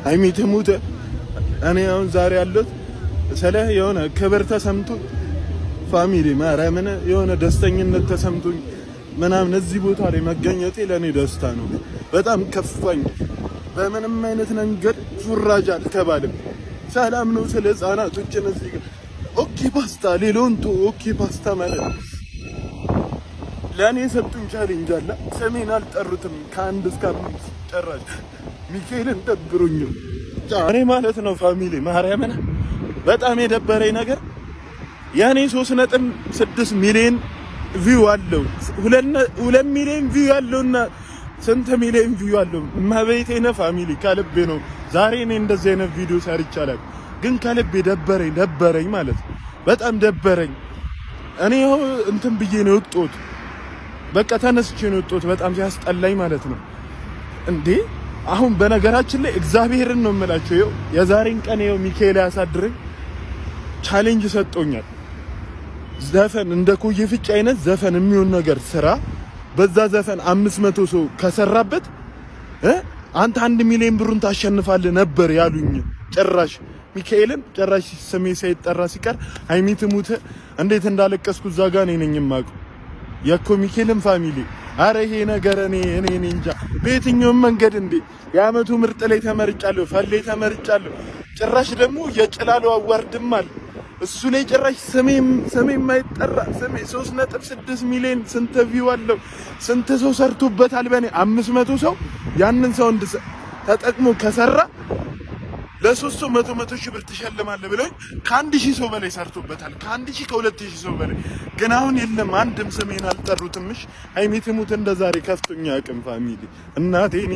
ሃይሚ ትሙት እኔ አሁን ዛሬ ያለሁት ስለ የሆነ ክብር ተሰምቶ ፋሚሊ ማርያምን የሆነ ደስተኝነት ተሰምቶኝ ምናምን እዚህ ቦታ ላይ መገኘቴ ለኔ ደስታ ነው። በጣም ከፋኝ። በምንም አይነት መንገድ ፉራጅ አልተባለም። ሰላም ነው ስለ ህፃናቶች እዚህ ጋር ኦኬ ፓስታ ሌሎንቶ ኦኬ ፓስታ ማለት ለኔ ሰጡኝ ቻሌንጅ አለ። ሰሜን አልጠሩትም ከአንድ እስከ 5 ጨራሽ ሚካኤልን ደብሩኝ እኔ ማለት ነው ፋሚሊ ማርያምን በጣም የደበረኝ ነገር ያኔ 3.6 ሚሊዮን ቪው አለው 2 ሚሊዮን ቪው ያለውና ስንት ሚሊዮን ቪው አለው ማበይቴና ፋሚሊ ከልቤ ነው ዛሬ እኔ እንደዚህ አይነት ቪዲዮ ሰርቻለሁ ግን ከልቤ ደበረኝ ማለት በጣም ደበረኝ እኔ እንትን ብዬ ነው ወጥቶት በቃ ተነስቼ ነው ወጥቶት በጣም ሲያስጠላኝ ማለት ነው እንዴ አሁን በነገራችን ላይ እግዚአብሔርን ነው የምላችሁ ይኸው የዛሬን ቀን ይኸው ሚካኤል ያሳድረኝ ቻሌንጅ ሰጥቶኛል ዘፈን እንደ ኮዬ ፍጭ አይነት ዘፈን የሚሆን ነገር ስራ በዛ ዘፈን 500 ሰው ከሰራበት አንተ 1 ሚሊዮን ብሩን ታሸንፋለህ ነበር ያሉኝ ጭራሽ ሚካኤልን ጭራሽ ስሜ ሳይጠራ ሲቀር ሃይሚ ትሙት እንዴት እንዳለቀስኩ እዛ ጋር ነኝ የማውቀው የኮ ሚካኤልን ፋሚሊ አረ ይሄ ነገር እኔ እንጃ በየትኛውም መንገድ እንዴ የአመቱ ምርጥ ላይ ተመርጫለሁ ፈሌ ተመርጫለሁ ጭራሽ ደግሞ የጭላሉ አዋርድማል እሱ ላይ ጭራሽ ስሜ የማይጠራ ስሜ 3.6 ሚሊዮን ስንት ቪው አለው ስንት ሰው ሰርቶበታል በኔ 500 ሰው ያንን ሰው ተጠቅሞ ከሰራ ለሶስት ሰው 100 ሺህ ብር ትሸልማለህ ብለው ከ1000 ሰው በላይ ሰርቶበታል ከ1000 ከ2000 ሰው በላይ ግን አሁን የለም አንድም ስሜን አልጠሩትምሽ ሃይሚ ትሙት እንደዛሬ ከፍቶኛ አቅም ፋሚሊ እናቴ እኔ